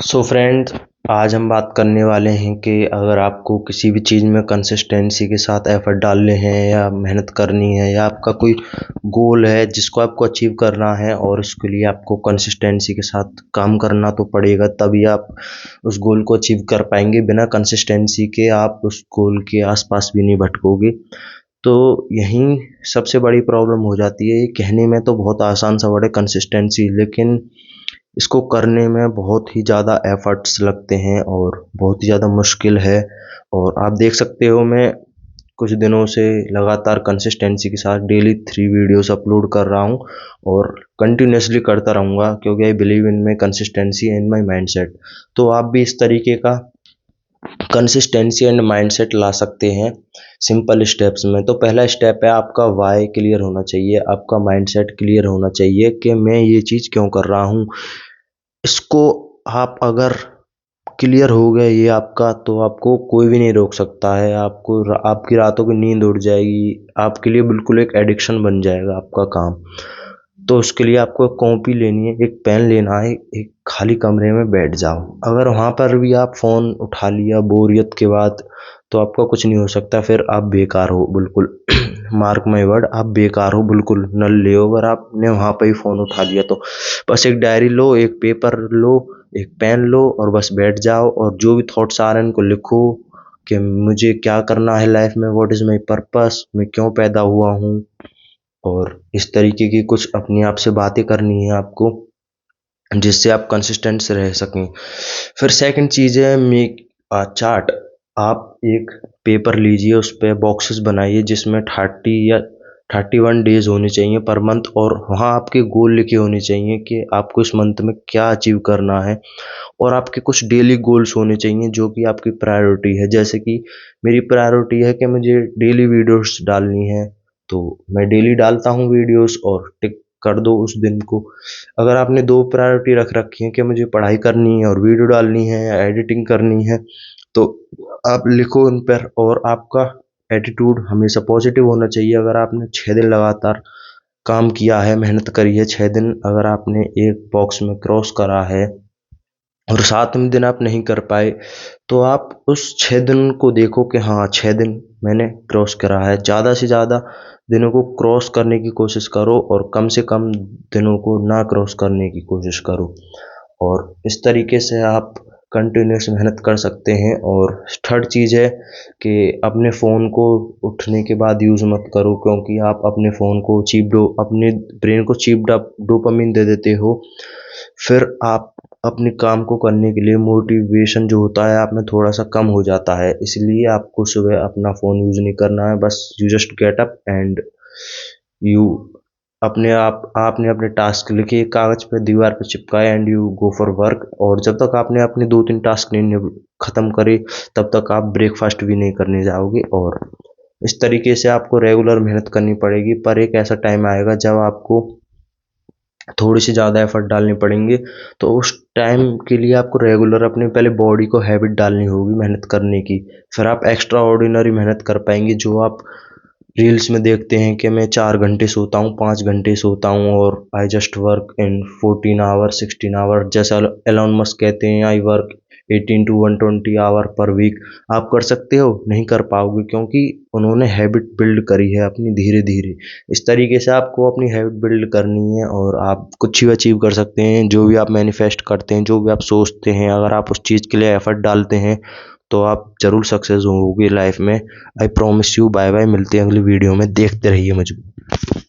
So friends, आज हम बात करने वाले हैं कि अगर आपको किसी भी चीज़ में कंसिस्टेंसी के साथ एफर्ट डालने हैं या मेहनत करनी है या आपका कोई गोल है जिसको आपको अचीव करना है और उसके लिए आपको कंसिस्टेंसी के साथ काम करना तो पड़ेगा, तभी आप उस गोल को अचीव कर पाएंगे। बिना कंसिस्टेंसी के आप उस गोल के आसपास भी नहीं भटकोगे। तो यहीं सबसे बड़ी प्रॉब्लम हो जाती है। ये कहने में तो बहुत आसान सा वर्ड है कंसिस्टेंसी, लेकिन इसको करने में बहुत ही ज़्यादा एफर्ट्स लगते हैं और बहुत ही ज़्यादा मुश्किल है। और आप देख सकते हो, मैं कुछ दिनों से लगातार कंसिस्टेंसी के साथ डेली 3 वीडियोस अपलोड कर रहा हूँ और कंटिन्यूसली करता रहूँगा, क्योंकि I believe in my consistency and my mindset. तो आप भी इस तरीके का कंसिस्टेंसी एंड माइंडसेट ला सकते हैं सिंपल स्टेप्स में। तो पहला स्टेप है, आपका वाई क्लियर होना चाहिए, आपका माइंडसेट क्लियर होना चाहिए कि मैं ये चीज़ क्यों कर रहा हूँ। इसको आप अगर क्लियर हो गया ये आपका, तो आपको कोई भी नहीं रोक सकता है। आपकी रातों की नींद उड़ जाएगी, आपके लिए बिल्कुल एक एडिक्शन बन जाएगा आपका काम। तो उसके लिए आपको एक कॉपी लेनी है, एक पेन लेना है, एक खाली कमरे में बैठ जाओ। अगर वहाँ पर भी आप फ़ोन उठा लिया बोरियत के बाद, तो आपका कुछ नहीं हो सकता, फिर आप बेकार हो बिल्कुल। मार्क माई वर्ड, आप बेकार हो बिल्कुल, नल्ले हो अगर आपने वहाँ पे ही फ़ोन उठा लिया तो। बस एक डायरी लो, एक पेपर लो, एक पेन लो और बस बैठ जाओ और जो भी थॉट्स आ रहे हैं उनको लिखो कि मुझे क्या करना है लाइफ में, व्हाट इज़ माई पर्पस, मैं क्यों पैदा हुआ हूँ। और इस तरीके की कुछ अपने आप से बातें करनी है आपको, जिससे आप कंसिस्टेंट से रह सकें। फिर सेकंड चीज़ है मेक अ चार्ट। आप एक पेपर लीजिए, उस पे बॉक्सेस बनाइए जिसमें 30 या 31 डेज होने चाहिए पर मंथ, और वहाँ आपके गोल लिखे होने चाहिए कि आपको इस मंथ में क्या अचीव करना है। और आपके कुछ डेली गोल्स होने चाहिए जो कि आपकी प्रायोरिटी है। जैसे कि मेरी प्रायोरिटी है कि मुझे डेली वीडियोस डालनी है, तो मैं डेली डालता हूँ वीडियोस और टिक कर दो उस दिन को। अगर आपने 2 प्रायोरिटी रख रखी है कि मुझे पढ़ाई करनी है और वीडियो डालनी है या एडिटिंग करनी है, तो आप लिखो उन पर। और आपका एटीट्यूड हमेशा पॉजिटिव होना चाहिए। अगर आपने 6 दिन लगातार काम किया है, मेहनत करी है, 6 दिन अगर आपने एक बॉक्स में क्रॉस करा है और 7वें दिन आप नहीं कर पाए, तो आप उस 6 दिन को देखो कि हाँ 6 दिन मैंने क्रॉस करा है। ज़्यादा से ज़्यादा दिनों को क्रॉस करने की कोशिश करो और कम से कम दिनों को ना क्रॉस करने की कोशिश करो। और इस तरीके से आप कंटिन्यूस मेहनत कर सकते हैं। और थर्ड चीज़ है कि अपने फ़ोन को उठने के बाद यूज़ मत करो, क्योंकि आप अपने फ़ोन को अपने ब्रेन को चीप डोपामिन दे देते हो। फिर आप अपने काम को करने के लिए मोटिवेशन जो होता है आप में थोड़ा सा कम हो जाता है। इसलिए आपको सुबह अपना फ़ोन यूज़ नहीं करना है। बस you just get up and you आपने अपने टास्क लिखे एक कागज़ पे, दीवार पे चिपकाए and you go for work. और जब तक आपने अपने 2-3 टास्क नहीं ख़त्म करे, तब तक आप ब्रेकफास्ट भी नहीं करने जाओगे। और इस तरीके से आपको रेगुलर मेहनत करनी पड़ेगी, पर एक ऐसा टाइम आएगा जब आपको थोड़ी सी ज़्यादा एफर्ट डालने पड़ेंगे। तो उस टाइम के लिए आपको रेगुलर अपने पहले बॉडी को हैबिट डालनी होगी मेहनत करने की। फिर आप एक्स्ट्रा ऑर्डिनरी मेहनत कर पाएंगे। जो आप रील्स में देखते हैं कि मैं 4 घंटे सोता हूँ, 5 घंटे सोता हूँ और I just work in 14 hour 16 hour, जैसा एलोन मस्क कहते हैं I work 18 to 120 hour per week. आप कर सकते हो? नहीं कर पाओगे, क्योंकि उन्होंने हैबिट बिल्ड करी है अपनी धीरे धीरे। इस तरीके से आपको अपनी हैबिट बिल्ड करनी है और आप कुछ भी अचीव कर सकते हैं। जो भी आप मैनिफेस्ट करते हैं, जो भी आप सोचते हैं, अगर आप उस चीज़ के लिए एफर्ट डालते हैं तो आप ज़रूर सक्सेस होंगे लाइफ में। I promise you. Bye bye, मिलते हैं अगली वीडियो में। देखते रहिए मुझको।